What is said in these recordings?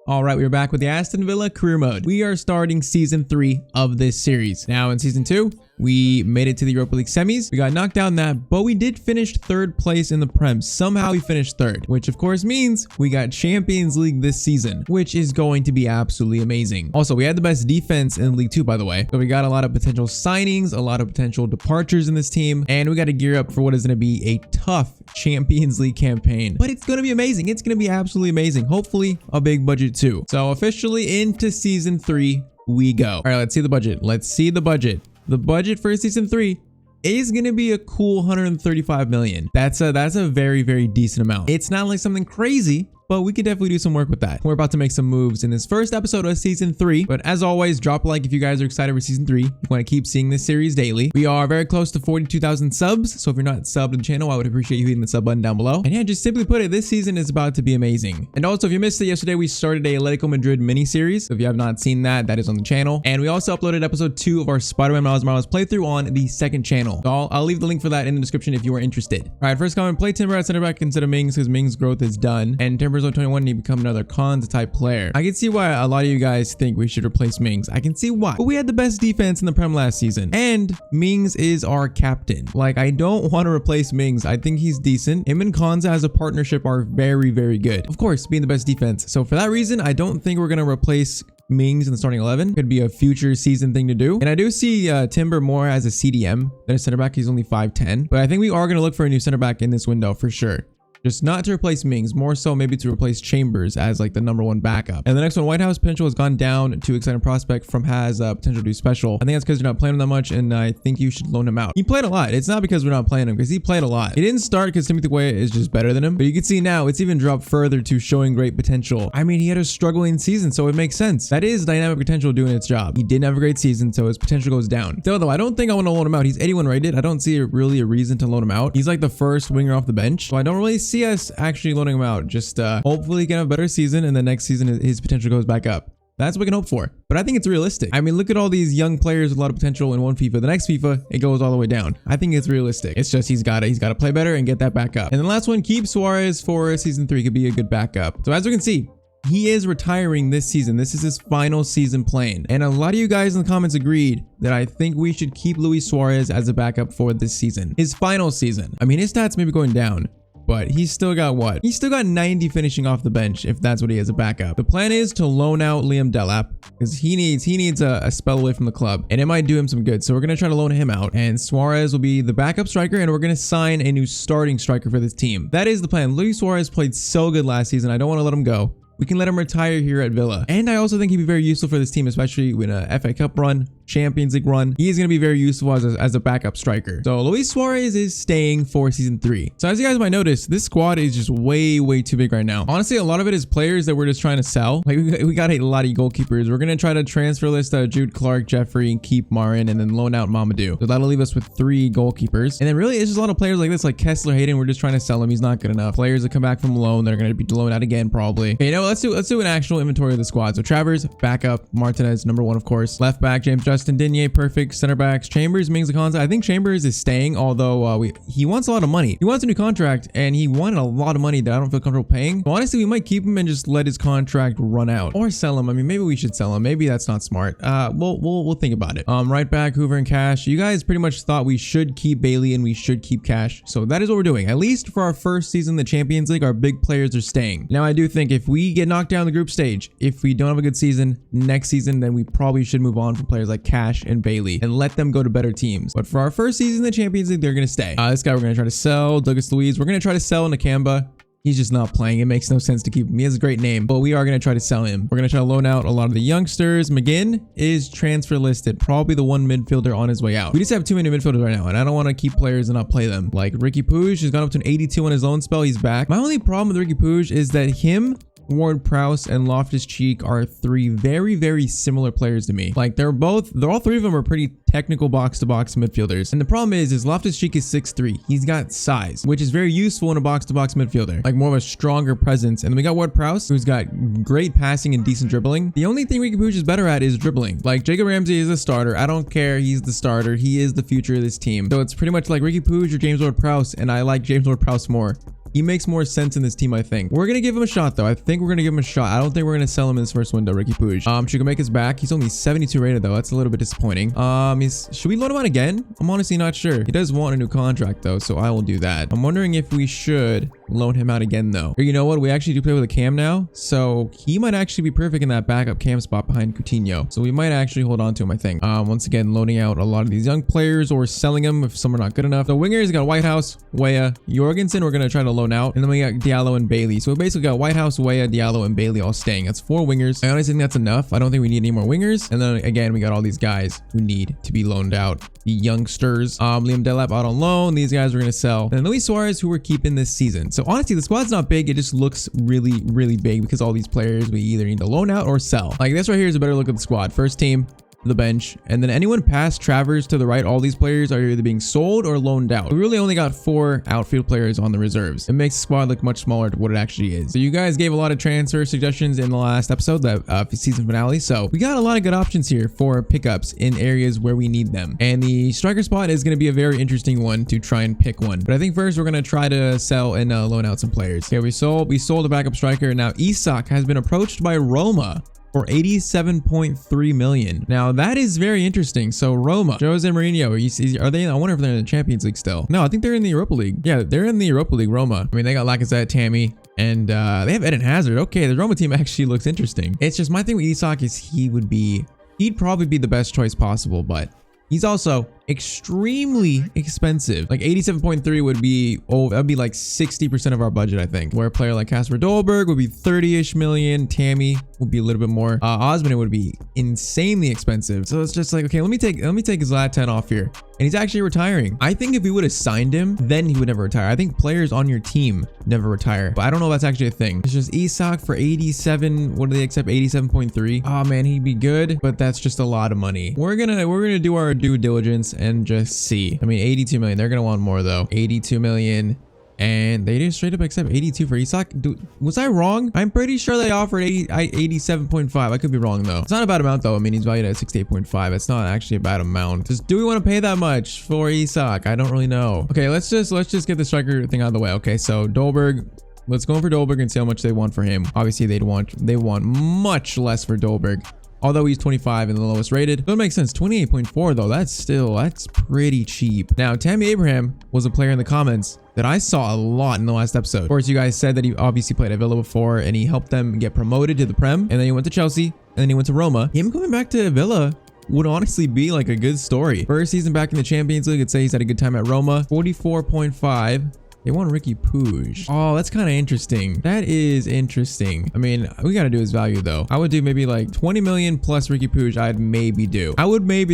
All right, we're back with the Aston Villa Career Mode. We are starting season 3 of this series. Now in season 2, we made it to the Europa League semis. We got knocked out in that, but we did finish 3rd place in the Prem. Somehow we finished 3rd, which of course means we got Champions League this season, which is going to be absolutely amazing. Also, we had the best defense in League 2, by the way. So we got a lot of potential signings, a lot of potential departures in this team, and we got to gear up for what is going to be a tough Champions League campaign. But it's going to be amazing. It's going to be absolutely amazing. Hopefully a big budget too. So officially into season 3 we go. All right, let's see the budget. Let's see the budget. The budget for season 3 is going to be a cool 135 million. That's a very, very decent amount. It's not like something crazy, but we could definitely do some work with that. We're about to make some moves in this first episode of season 3. But as always, drop a like if you guys are excited for season 3. You want to keep seeing this series daily. We are very close to 42,000 subs. So if you're not subbed to the channel, I would appreciate you hitting the sub button down below. And yeah, just simply put it, this season is about to be amazing. And also, if you missed it yesterday, we started a Atletico Madrid mini series. So if you have not seen that, that is on the channel. And we also uploaded episode 2 of our Spider-Man Miles Morales playthrough on the 2nd channel. So I'll leave the link for that in the description if you are interested. All right, first comment, play Timber at center back instead of Mings because Mings' growth is done. And Timber's on 21 and he becomes another Cons type player. I can see why a lot of you guys think we should replace Mings. I can see why. But we had the best defense in the Prem last season. And Mings is our captain. Like, I don't want to replace Mings. I think he's decent. Him and Cons as a partnership are very, very good. Of course, being the best defense. So for that reason, I don't think we're going to replace Mings in the starting 11. Could be a future season thing to do. And I do see Timber more as a CDM than a center back. He's only 5'10". But I think we are going to look for a new center back in this window for sure. Just not to replace Mings, more so maybe to replace Chambers as like the #1 backup. And the next one, White House potential has gone down to exciting prospect from has potential to do special. I think that's because you're not playing him that much, and I think you should loan him out. He played a lot. It's not because we're not playing him, because he played a lot. He didn't start because Timothy Weah is just better than him, but you can see now it's even dropped further to showing great potential. I mean, he had a struggling season, so it makes sense. That is dynamic potential doing its job. He didn't have a great season, so his potential goes down. Still though, I don't think I want to loan him out. He's 81 rated. I don't see really a reason to loan him out. He's like the first winger off the bench, so I don't really see us actually loaning him out. Just hopefully he can have a better season, and the next season his potential goes back up. That's what we can hope for. But I think it's realistic. I mean, look at all these young players with a lot of potential in one FIFA. The next FIFA, it goes all the way down. I think it's realistic. It's just he's got to play better and get that back up. And the last one, keep Suarez for season 3. Could be a good backup. So as we can see, he is retiring this season. This is his final season playing. And a lot of you guys in the comments agreed that I think we should keep Luis Suarez as a backup for this season. His final season. I mean, his stats may be going down, but he's still got what? He's still got 90 finishing off the bench if that's what he has a backup. The plan is to loan out Liam Delap because he needs a spell away from the club, and it might do him some good. So we're going to try to loan him out, and Suarez will be the backup striker, and we're going to sign a new starting striker for this team. That is the plan. Luis Suarez played so good last season. I don't want to let him go. We can let him retire here at Villa. And I also think he'd be very useful for this team, especially in a FA Cup run, Champions League run. He's going to be very useful as a backup striker. So Luis Suarez is staying for season 3. So as you guys might notice, this squad is just way, way too big right now. Honestly, a lot of it is players that we're just trying to sell. Like we got a lot of goalkeepers. We're going to try to transfer list Jude Clark, Jeffrey, and keep Marin, and then loan out Mamadou. So that'll leave us with 3 goalkeepers. And then really it's just a lot of players like this, like Kessler Hayden. We're just trying to sell him. He's not good enough. Players that come back from loan, they're going to be loaned out again probably. Okay, you know, let's do an actual inventory of the squad. So Travers, backup. Martinez, #1, of course. Left back, James Justin Digne, perfect. Center backs, Chambers, Mings, Akonsa. I think Chambers is staying, although he wants a lot of money. He wants a new contract, and he wanted a lot of money that I don't feel comfortable paying. So honestly, we might keep him and just let his contract run out, or sell him. I mean, maybe we should sell him. Maybe that's not smart. We'll think about it. Right back, Hoover and Cash. You guys pretty much thought we should keep Bailey and we should keep Cash. So that is what we're doing. At least for our first season in the Champions League, our big players are staying. Now, I do think if we get knocked down the group stage, if we don't have a good season next season, then we probably should move on from players like Cash and Bailey and let them go to better teams. But for our first season in the Champions League, they're going to stay. This guy we're going to try to sell, Douglas Luiz. We're going to try to sell Nakamba. He's just not playing. It makes no sense to keep him. He has a great name, but we are going to try to sell him. We're going to try to loan out a lot of the youngsters. McGinn is transfer listed, probably the one midfielder on his way out. We just have too many midfielders right now, and I don't want to keep players and not play them. Like Ricky Puig has gone up to an 82 on his loan spell. He's back. My only problem with Ricky Puig is that him, Ward-Prowse, and Loftus-Cheek are 3 very, very similar players to me. Like they're all 3 of them are pretty technical box-to-box midfielders. And the problem is Loftus-Cheek is 6'3". He's got size, which is very useful in a box-to-box midfielder, like more of a stronger presence. And then we got Ward-Prowse, who's got great passing and decent dribbling. The only thing Ricky Puig is better at is dribbling. Like Jacob Ramsey is a starter. I don't care. He's the starter. He is the future of this team. So it's pretty much like Ricky Puig or James Ward-Prowse, and I like James Ward-Prowse more. He makes more sense in this team, I think. We're going to give him a shot, though. I think we're going to give him a shot. I don't think we're going to sell him in this first window, Ricky Puig. Should we make his back? He's only 72 rated, though. That's a little bit disappointing. Should we loan him out again? I'm honestly not sure. He does want a new contract, though, so I will do that. I'm wondering if we should loan him out again, though. Or you know what? We actually do play with a cam now, so he might actually be perfect in that backup cam spot behind Coutinho. So we might actually hold on to him, I think. Once again, loaning out a lot of these young players or selling them if some are not good enough. The wingers got Whitehouse, Weah, Jorgensen. We're going to try to loan out, and then we got Diallo and Bailey. So we basically got Whitehouse, Weah, Diallo, and Bailey all staying. That's 4 wingers. I honestly think that's enough. I don't think we need any more wingers. And then again, we got all these guys who need to be loaned out. The youngsters. Liam Delap out on loan. These guys we're going to sell. And Luis Suarez, who we're keeping this season. So honestly, the squad's not big. It just looks really, really big because all these players we either need to loan out or sell. Like this right here is a better look at the squad. First team, the bench, and then anyone past Travers to the right, all these players are either being sold or loaned out. We really only got 4 outfield players on the reserves. It makes the squad look much smaller to what it actually is. So you guys gave a lot of transfer suggestions in the last episode, that season finale. So we got a lot of good options here for pickups in areas where we need them. And the striker spot is going to be a very interesting one to try and pick one. But I think first we're going to try to sell and loan out some players. Okay, we sold a backup striker. Now Isak has been approached by Roma for 87.3 million. Now that is very interesting. So Roma, Jose Mourinho, are they? I wonder if they're in the Champions League still. No, I think they're in the Europa League. Yeah, they're in the Europa League. Roma. I mean, they got Lacazette, Tammy, and they have Eden Hazard. Okay, the Roma team actually looks interesting. It's just my thing with Isak is he'd probably be the best choice possible, but he's also extremely expensive. Like 87.3 would be, that'd be like 60% of our budget, I think. Where a player like Kasper Dolberg would be 30-ish million. Tammy would be a little bit more. Osman would be insanely expensive. So it's just like, okay, let me take Zlatan off here. And he's actually retiring. I think if we would have signed him, then he would never retire. I think players on your team never retire, but I don't know if that's actually a thing. It's just Isak for 87. What do they accept? 87.3. Oh man, he'd be good, but that's just a lot of money. We're gonna do our due diligence and just see. I mean, 82 million. They're gonna want more though. 82 million. And they didn't straight up accept 82 for Isak. Was I wrong? I'm pretty sure they offered 87.5. I could be wrong though. It's not a bad amount though. I mean, he's valued at 68.5. It's not actually a bad amount. Just, do we want to pay that much for Isak? I don't really know. Okay, let's just get the striker thing out of the way. Okay, so Dolberg. Let's go for Dolberg and see how much they want for him. Obviously, they want much less for Dolberg. Although he's 25 and the lowest rated. That makes sense. 28.4 though. That's pretty cheap. Now, Tammy Abraham was a player in the comments that I saw a lot in the last episode. Of course, you guys said that he obviously played at Villa before and he helped them get promoted to the Prem. And then he went to Chelsea and then he went to Roma. Him coming back to Villa would honestly be like a good story. First season back in the Champions League, I'd say he's had a good time at Roma. 44.5. They want Ricky Puig. Oh, that's kind of interesting. That is interesting. I mean, we got to do his value though. I would do maybe like 20 million plus Ricky Puig. I would maybe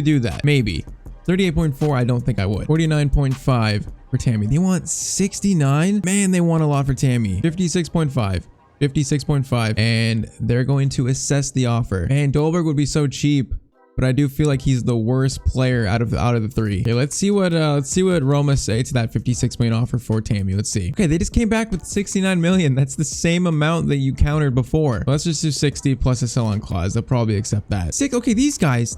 do that. Maybe. 38.4. I don't think I would. 49.5 for Tammy. They want 69. Man, they want a lot for Tammy. 56.5. 56.5. And they're going to assess the offer. Man, Dolberg would be so cheap. But I do feel like he's the worst player out of the 3. Okay, let's see what Roma say to that 56 million offer for Tammy. Let's see. Okay, they just came back with 69 million. That's the same amount that you countered before. Let's just do 60 plus a sell-on clause. They'll probably accept that. Okay, these guys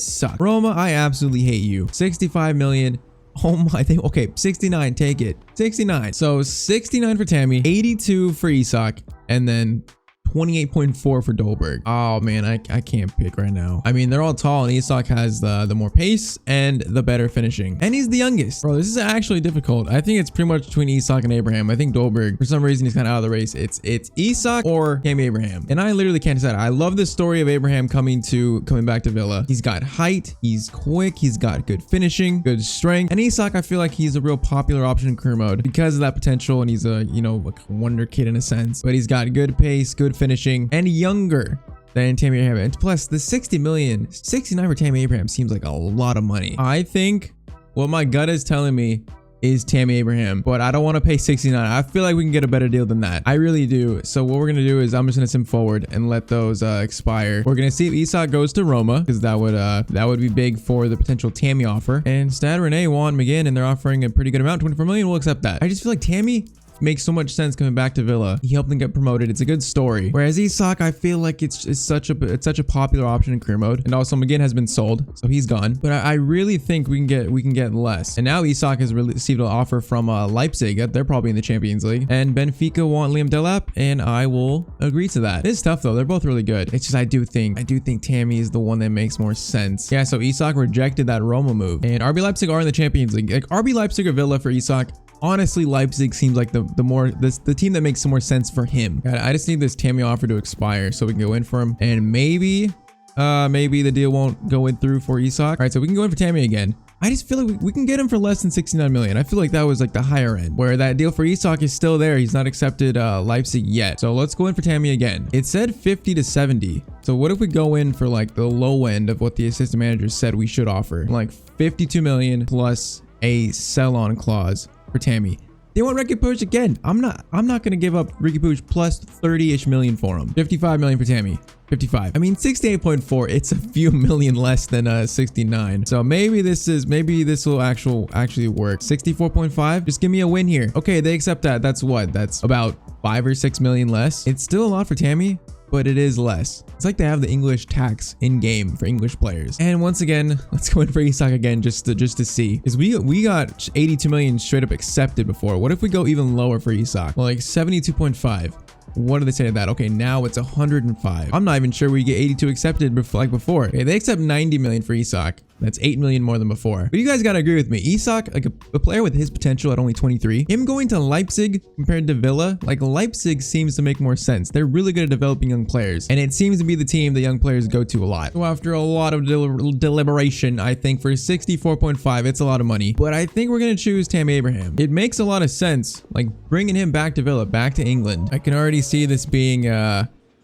suck. Roma, I absolutely hate you. 65 million. Oh my, okay, 69, take it. 69. So 69 for Tammy, 82 for Isak, and then 28.4 for Dolberg. Oh man, I can't pick right now. I mean, they're all tall and Isak has the more pace and the better finishing. And he's the youngest. Bro, this is actually difficult. I think it's pretty much between Isak and Abraham. I think Dolberg, for some reason, he's kind of out of the race. It's Isak or Tammy Abraham. And I literally can't decide. I love this story of Abraham coming back to Villa. He's got height, he's quick, he's got good finishing, good strength. And Isak, I feel like he's a real popular option in career mode because of that potential, and he's a, like a wonder kid in a sense. But he's got good pace, good finishing, and younger than Tammy Abraham. And plus the 60 million, 69 for Tammy Abraham seems like a lot of money. I think what my gut is telling me is Tammy Abraham, but I don't want to pay 69. I feel like we can get a better deal than that. I really do. So what we're going to do is I'm just going to sim forward and let those expire. We're going to see if Isak goes to Roma, because that would be big for the potential Tammy offer. And Stade Rennais want him again, and they're offering a pretty good amount, 24 million. We'll accept that. I just feel like Tammy makes so much sense coming back to Villa. He helped them get promoted. It's a good story. Whereas Isak, I feel like it's such a popular option in career mode. And also McGinn has been sold, so he's gone. But I really think we can get less. And now Isak has received an offer from Leipzig. They're probably in the Champions League. And Benfica want Liam Delap, and I will agree to that. It's tough though. They're both really good. It's just I do think Tammy is the one that makes more sense. Yeah, so Isak rejected that Roma move. And RB Leipzig are in the Champions League. Like RB Leipzig or Villa for Isak. Honestly, Leipzig seems like the team that makes some more sense for him. I just need this Tammy offer to expire so we can go in for him. And maybe the deal won't go in through for Isak. All right, so we can go in for Tammy again. I just feel like we can get him for less than 69 million. I feel like that was like the higher end, where that deal for Isak is still there. He's not accepted Leipzig yet. So let's go in for Tammy again. It said 50 to 70. So what if we go in for like the low end of what the assistant manager said we should offer? Like 52 million plus a sell-on clause for Tammy. They want Ricky Puig again. I'm not gonna give up Ricky Puig plus 30-ish million for him. 55 million for Tammy. 55. I mean 68.4. It's a few million less than 69. So maybe this will actually work. 64.5. Just give me a win here. Okay, they accept that. That's what? That's about 5 or 6 million less. It's still a lot for Tammy, but it is less. It's like they have the English tax in game for English players. And once again, let's go in for Isak again just to see, because we got 82 million straight up accepted before. What if we go even lower for Isak? Well, like 72.5. What do they say to that? Okay, now it's 105. I'm not even sure we get 82 accepted like before. Okay, they accept 90 million for Isak. That's 8 million more than before. But you guys gotta agree with me. Isak, like a player with his potential at only 23, him going to Leipzig compared to Villa, like Leipzig seems to make more sense. They're really good at developing young players, and it seems to be the team that young players go to a lot. So after a lot of deliberation, I think for 64.5, it's a lot of money. But I think we're gonna choose Tammy Abraham. It makes a lot of sense, like bringing him back to Villa, back to England. I can already see this being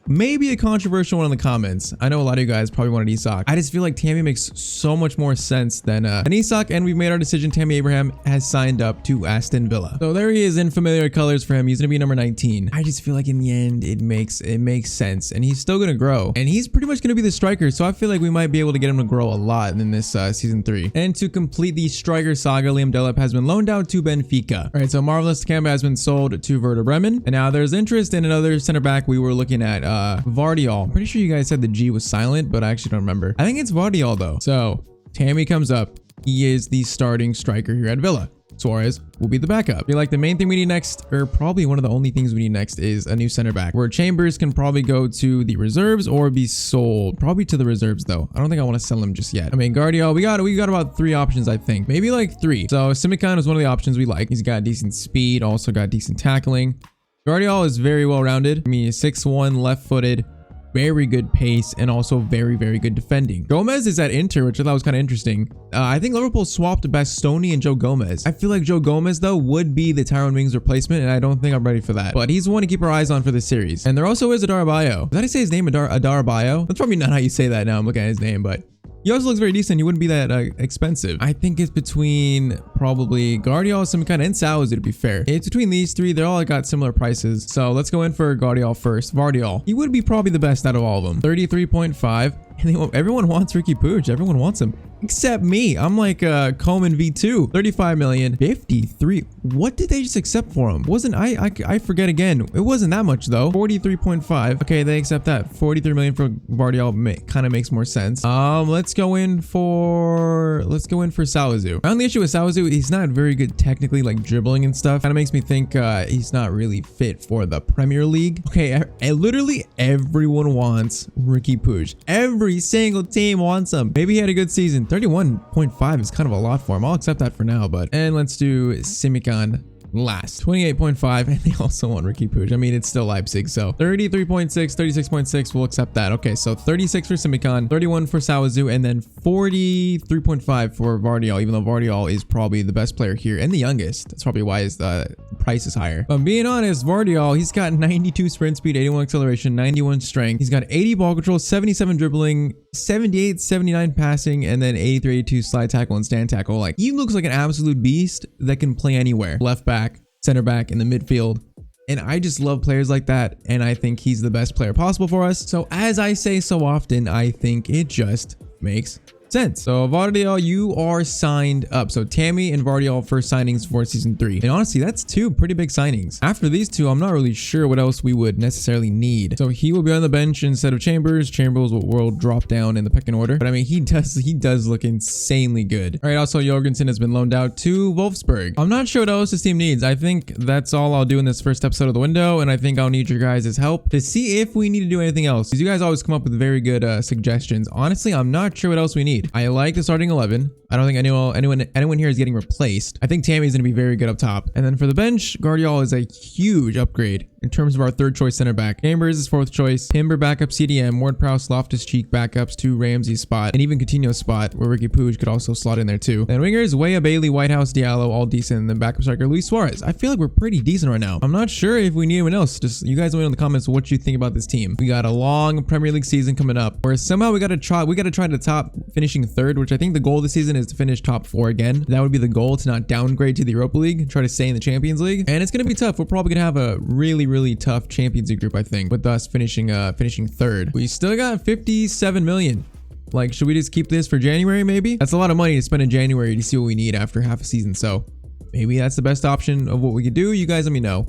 maybe a controversial one in the comments. I know a lot of you guys probably wanted Isak. I just feel like Tammy makes so much more sense than Isak, and we've made our decision. Tammy Abraham has signed up to Aston Villa. So there he is in familiar colors for him. He's gonna be number 19. I just feel like in the end, it makes sense, and he's still gonna grow, and he's pretty much gonna be the striker. So I feel like we might be able to get him to grow a lot in this season 3. And to complete the striker saga, Liam Delap has been loaned out to Benfica. All right, so Marvelous Kamba has been sold to Werder Bremen, and now there's interest in another center back. We were looking at Vardiol. I'm pretty sure you guys said the G was silent, but I actually don't remember. I think it's Vardiol though. So Tammy comes up. He is the starting striker here at Villa. Suarez will be the backup. I feel like the main thing we need next, or probably one of the only things we need next, is a new center back, where Chambers can probably go to the reserves or be sold. Probably to the reserves though. I don't think I want to sell him just yet. I mean, Guardiola, we got about 3 options, I think. Maybe like 3. So Simikan is one of the options we like. He's got decent speed, also got decent tackling. Guardiola is very well rounded. I mean, 6'1", left-footed, very good pace, and also very, very good defending. Gomez is at Inter, which I thought was kind of interesting. I think Liverpool swapped Bastoni and Joe Gomez. I feel like Joe Gomez, though, would be the Tyrone Mings replacement, and I don't think I'm ready for that. But he's one to keep our eyes on for this series. And there also is Adarabayo. Did I say his name, Adarabayo? That's probably not how you say that now. I'm looking at his name, but he also looks very decent. He wouldn't be that expensive. I think it's between probably Guardiola, Simikan, and Salazar, to be fair. It's between these 3. They're all got similar prices. So let's go in for Guardiola first. Vardiol. He would be probably the best out of all of them. 33.5. And everyone wants Ricky Puig. Everyone wants him. Except me. I'm like Coleman V2. 35 million. 53. What did they just accept for him? I forget again. It wasn't that much though. 43.5. Okay, they accept that. 43 million for Vardiol kind of makes more sense. Let's go in for Salazar. My only issue with Salazar, he's not very good technically, like dribbling and stuff. Kind of makes me think he's not really fit for the Premier League. Okay, literally everyone wants Ricky Puig. Every single team wants him. Maybe he had a good season. 31.5 is kind of a lot for him. I'll accept that for now, and let's do Simikan last. 28.5, and they also want Ricky Puig. I mean, it's still Leipzig, so 33.6, 36.6, we'll accept that. Okay, so 36 for Simikan, 31 for Salazar, and then 43.5 for Vardiol, even though Vardiol is probably the best player here and the youngest. That's probably why his price is higher. But being honest, Vardiol, he's got 92 sprint speed, 81 acceleration, 91 strength. He's got 80 ball control, 77 dribbling, 78, 79 passing, and then 83, 82 slide tackle and stand tackle. Like, he looks like an absolute beast that can play anywhere. Left back, center back, in the midfield. And I just love players like that, and I think he's the best player possible for us. So as I say so often, I think it just makes sense. So Vardiol, you are signed up. So Tammy and Vardiol first signings for season 3. And honestly, that's 2 pretty big signings. After these 2, I'm not really sure what else we would necessarily need. So he will be on the bench instead of Chambers. Chambers will drop down in the pecking order. But I mean, he does look insanely good. All right, also Jorgensen has been loaned out to Wolfsburg. I'm not sure what else this team needs. I think that's all I'll do in this first episode of the window, and I think I'll need your guys' help to see if we need to do anything else, because you guys always come up with very good suggestions. Honestly, I'm not sure what else we need. I like the starting 11. I don't think anyone here is getting replaced. I think Tammy's going to be very good up top. And then for the bench, Guardiola is a huge upgrade in terms of our 3rd choice center back. Chambers is 4th choice. Timber backup CDM. Ward-Prowse, Loftus-Cheek backups to Ramsey's spot, and even Coutinho's spot, where Ricky Puig could also slot in there too. And wingers, Weah, Bailey, Whitehouse, Diallo, all decent. And then backup striker, Luis Suarez. I feel like we're pretty decent right now. I'm not sure if we need anyone else. Just you guys let me know in the comments what you think about this team. We got a long Premier League season coming up, where somehow we got to try to top finishing 3rd, which I think the goal this season is to finish top 4 again. That would be the goal, to not downgrade to the Europa League, try to stay in the Champions League. And it's going to be tough. We're probably going to have a really tough Champions League group, I think, with us finishing 3rd. We still got 57 million. Like, should we just keep this for January maybe? That's a lot of money to spend in January to see what we need after half a season. So maybe that's the best option of what we could do. You guys let me know.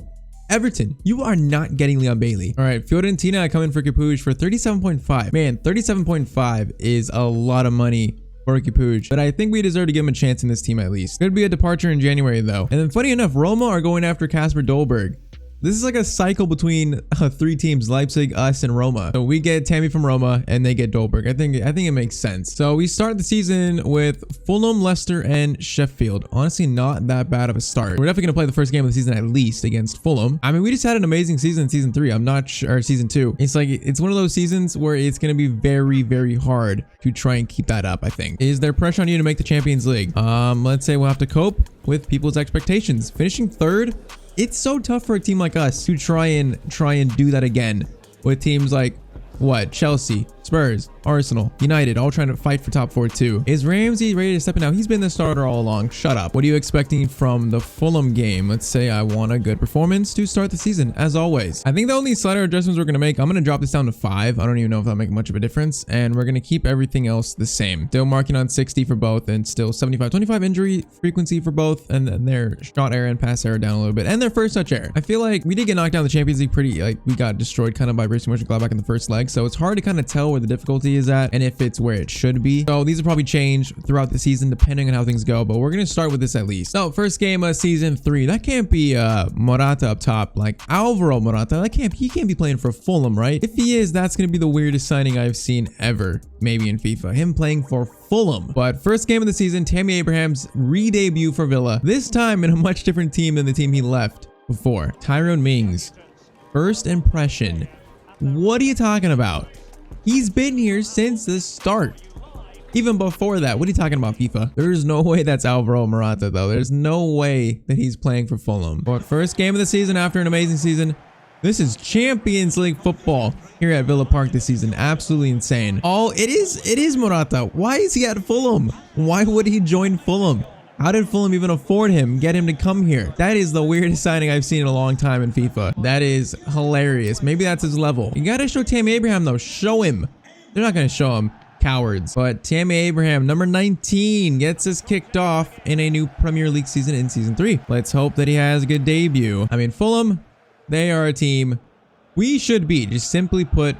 Everton, you are not getting Leon Bailey. All right, Fiorentina, I come in for Capuch for 37.5. Man, 37.5 is a lot of money for Ricky Puig, but I think we deserve to give him a chance in this team at least. Could be a departure in January though. And then funny enough, Roma are going after Kasper Dolberg. This is like a cycle between 3 teams, Leipzig, us, and Roma. So we get Tammy from Roma and they get Dolberg. I think it makes sense. So we start the season with Fulham, Leicester, and Sheffield. Honestly, not that bad of a start. We're definitely going to play the first game of the season at least against Fulham. I mean, we just had an amazing season in season 3. I'm not sure, or season 2. It's like, it's one of those seasons where it's going to be very hard to try and keep that up, I think. Is there pressure on you to make the Champions League? Let's say we'll have to cope with people's expectations. Finishing 3rd? It's so tough for a team like us to try and do that again with teams like what? Chelsea, Spurs, Arsenal, United, all trying to fight for top 4 too. Is Ramsey ready to step in now? He's been the starter all along. Shut up. What are you expecting from the Fulham game? Let's say I want a good performance to start the season, as always. I think the only slighter adjustments we're going to make, I'm going to drop this down to 5. I don't even know if that'll make much of a difference. And we're going to keep everything else the same. Still marking on 60 for both, and still 25 injury frequency for both. And then their shot error and pass error down a little bit. And their first touch error. I feel like we did get knocked down in the Champions League pretty, like we got destroyed kind of by Borussia Mönchengladbach in the first leg. So it's hard to kind of tell where the difficulty is at and if it's where it should be. So these will probably change throughout the season depending on how things go, but we're going to start with this at least. So first game of season 3, that can't be Morata up top, like Alvaro Morata. He can't be playing for Fulham, right? If he is, that's going to be the weirdest signing I've seen ever, maybe in FIFA, him playing for Fulham. But first game of the season, Tammy Abraham's re-debut for Villa, this time in a much different team than the team he left before. Tyrone Mings, first impression. What are you talking about? He's been here since the start. Even before that, what are you talking about, FIFA? There's no way that's Alvaro Morata, though. There's no way that he's playing for Fulham. But first game of the season after an amazing season. This is Champions League football here at Villa Park this season. Absolutely insane. Oh, it is Morata. Why is he at Fulham? Why would he join Fulham? How did Fulham even afford him, get him to come here? That is the weirdest signing I've seen in a long time in FIFA. That is hilarious. Maybe that's his level. You gotta show Tammy Abraham though. Show him. They're not gonna show him. Cowards. But Tammy Abraham, number 19, gets us kicked off in a new Premier League season in season 3. Let's hope that he has a good debut. I mean, Fulham, they are a team we should beat. Just simply put,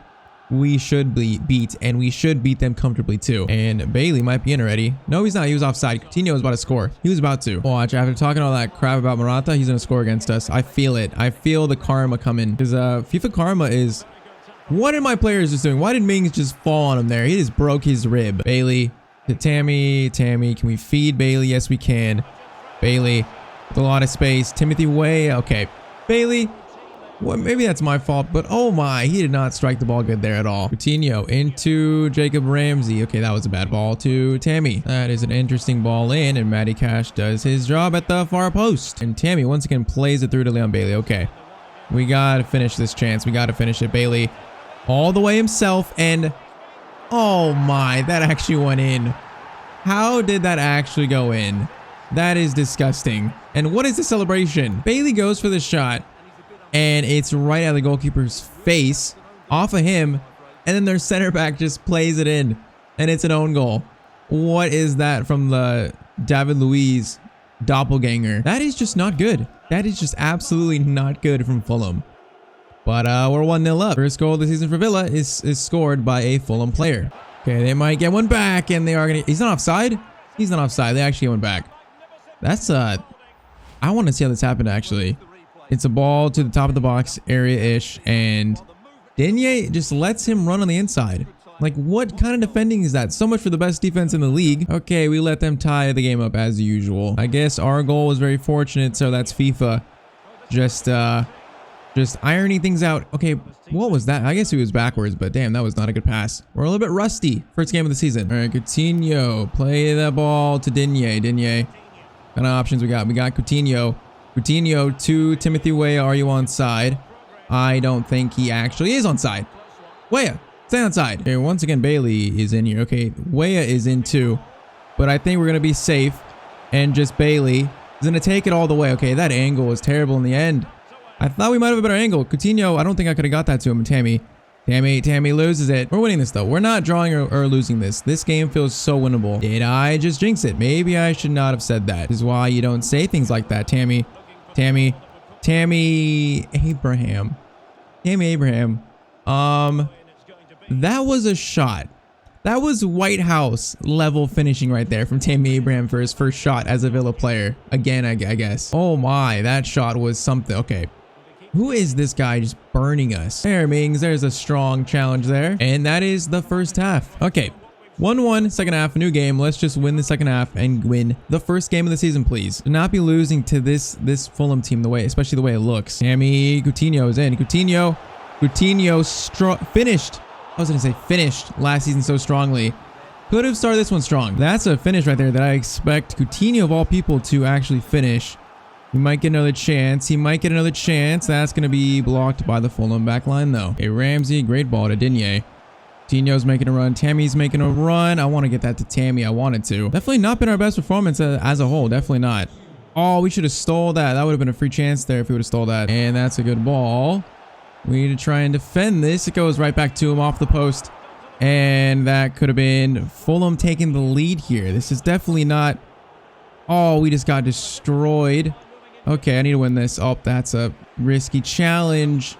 we should beat, and we should beat them comfortably too. And Bailey might be in already. No, he's not. He was offside. Coutinho was about to score. He was about to. Watch, after talking all that crap about Morata, he's gonna score against us. I feel it. I feel the karma coming. Because FIFA karma is... What are my players just doing? Why did Mings just fall on him there? He just broke his rib. Bailey to Tammy. Tammy, can we feed Bailey? Yes, we can. Bailey with a lot of space. Timothy Weah. Okay. Bailey. Well, maybe that's my fault, but oh my, he did not strike the ball good there at all. Coutinho into Jacob Ramsey. Okay, that was a bad ball to Tammy. That is an interesting ball in, and Matty Cash does his job at the far post. And Tammy once again plays it through to Leon Bailey. Okay, we got to finish this chance. We got to finish it. Bailey all the way himself, and oh my, that actually went in. How did that actually go in? That is disgusting. And what is the celebration? Bailey goes for the shot, and it's right at the goalkeeper's face, off of him, and then their center back just plays it in, and it's an own goal. What is that from the David Luiz doppelganger? That is just not good. That is just absolutely not good from Fulham. But we're 1-0 up. First goal of the season for Villa is scored by a Fulham player. Okay, they might get one back, and they are gonna. He's not offside. He's not offside. They actually get one back. That's I want to see how this happened actually. It's a ball to the top of the box area-ish, and Digne just lets him run on the inside. Like, what kind of defending is that? So much for the best defense in the league. Okay, we let them tie the game up as usual. I guess our goal was very fortunate, so that's FIFA. Just ironing things out. Okay, what was that? I guess he was backwards, but damn, that was not a good pass. We're a little bit rusty. First game of the season. All right, Coutinho. Play that ball to Digne. Digne. What kind of options we got? We got Coutinho. Coutinho to Timothy Weah. Are you onside? I don't think he actually is onside. Weah, stay onside. Okay, once again, Bailey is in here. Okay, Weah is in too. But I think we're going to be safe. And just Bailey is going to take it all the way. Okay, that angle was terrible in the end. I thought we might have a better angle. Coutinho, I don't think I could have got that to him. Tammy loses it. We're winning this though. We're not drawing or losing this. This game feels so winnable. Did I just jinx it? Maybe I should not have said that. This is why you don't say things like that. Tammy Abraham. That was a shot. That was White House level finishing right there from Tammy Abraham for his first shot as a Villa player. Again, I guess. Oh my, that shot was something. Okay. Who is this guy just burning us? There, Mings. There's a strong challenge there. And that is the first half. Okay. 1-1, second half, new game. Let's just win the second half and win the first game of the season, please. Do not be losing to this Fulham team especially the way it looks. Tammy, Coutinho is in. Coutinho finished. I was going to say finished last season so strongly. Could have started this one strong. That's a finish right there that I expect Coutinho of all people to actually finish. He might get another chance. That's going to be blocked by the Fulham back line though. Okay, Ramsey, great ball to Digne. Coutinho's making a run. Tammy's making a run. I want to get that to Tammy. I wanted to. Definitely not been our best performance as a whole. Definitely not. Oh, we should have stole that. That would have been a free chance there if we would have stole that. And that's a good ball. We need to try and defend this. It goes right back to him off the post. And that could have been Fulham taking the lead here. This is definitely not... Oh, we just got destroyed. Okay, I need to win this. Oh, that's a risky challenge.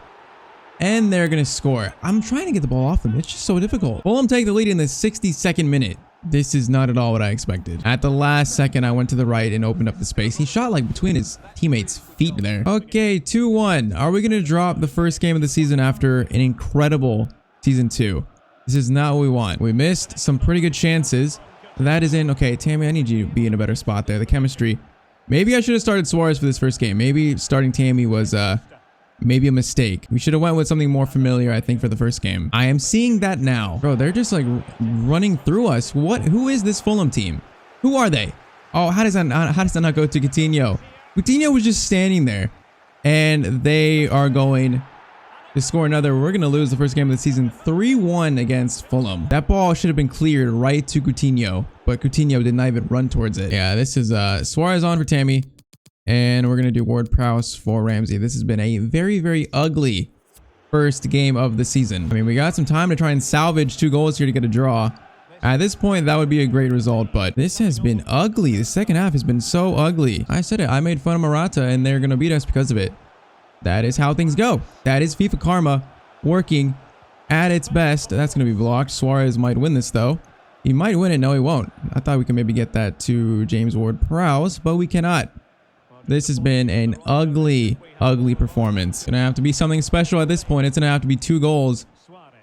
And they're going to score. I'm trying to get the ball off them. It's just so difficult. Fulham take the lead in the 62nd minute. This is not at all what I expected. At the last second, I went to the right and opened up the space. He shot like between his teammates' feet there. Okay, 2-1. Are we going to drop the first game of the season after an incredible season 2? This is not what we want. We missed some pretty good chances. That is in. Okay, Tammy, I need you to be in a better spot there. The chemistry. Maybe I should have started Suarez for this first game. Maybe starting Tammy was maybe a mistake. We should have went with something more familiar, I think, for the first game. I am seeing that now. Bro, they're just like running through us. Who is this Fulham team? Who are they? Oh, how does that not go to Coutinho? Coutinho was just standing there. And they are going to score another. We're going to lose the first game of the season 3-1 against Fulham. That ball should have been cleared right to Coutinho, but Coutinho did not even run towards it. Yeah, this is Suarez on for Tammy. And we're going to do Ward-Prowse for Ramsey. This has been a very, very ugly first game of the season. I mean, we got some time to try and salvage 2 goals here to get a draw. At this point, that would be a great result, but this has been ugly. The second half has been so ugly. I said it. I made fun of Morata, and they're going to beat us because of it. That is how things go. That is FIFA karma working at its best. That's going to be blocked. Suarez might win this, though. He might win it. No, he won't. I thought we could maybe get that to James Ward-Prowse, but we cannot. This has been an ugly, ugly performance. Gonna have to be something special at this point. It's gonna have to be 2 goals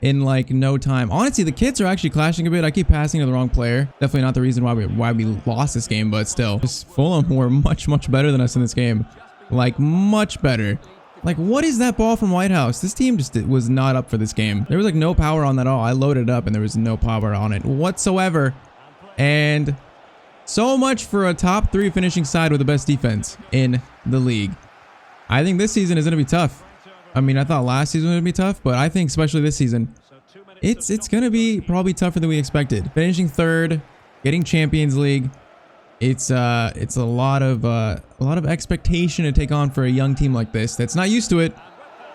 in like no time. Honestly, the kits are actually clashing a bit. I keep passing to the wrong player. Definitely not the reason why we lost this game, but still. Just Fulham were much, much better than us in this game. Like, much better. Like, what is that ball from White House? This team just was not up for this game. There was like no power on that at all. I loaded it up and there was no power on it whatsoever. And so much for a top 3 finishing side with the best defense in the league. I think this season is going to be tough. I mean, I thought last season would be tough, but I think especially this season, it's going to be probably tougher than we expected. Finishing 3rd, getting Champions League. It's a lot of expectation to take on for a young team like this that's not used to it.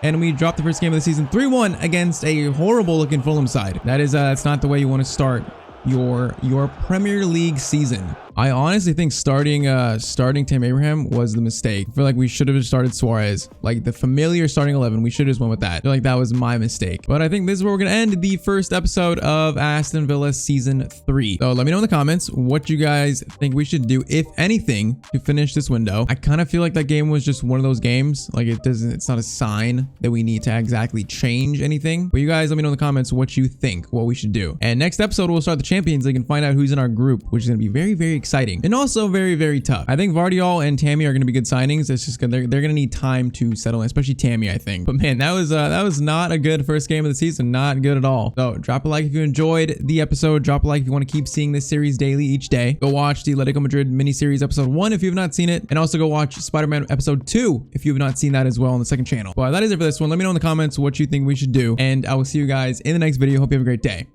And we dropped the first game of the season 3-1 against a horrible looking Fulham side. That's not the way you want to start your Premier League season. I honestly think starting Tim Abraham was the mistake. I feel like we should have started Suarez, like the familiar starting 11. We should have just went with that. I feel like that was my mistake. But I think this is where we're gonna end the first episode of Aston Villa season 3. So let me know in the comments what you guys think we should do, if anything, to finish this window. I kind of feel like that game was just one of those games. Like it's not a sign that we need to exactly change anything. But you guys let me know in the comments what you think, what we should do. And next episode we'll start the Champions League and find out who's in our group, which is gonna be very, very exciting and also very, very tough. I think Vardiol and Tammy are going to be good signings. It's just they're going to need time to settle in, especially Tammy, I think. But man, that was not a good first game of the season. Not good at all. So drop a like if you enjoyed the episode. Drop a like if you want to keep seeing this series daily each day. Go watch the Atletico Madrid miniseries episode 1 if you have not seen it, and also go watch Spider-Man episode 2 if you have not seen that as well on the second channel. But that is it for this one. Let me know in the comments what you think we should do, and I will see you guys in the next video. Hope you have a great day.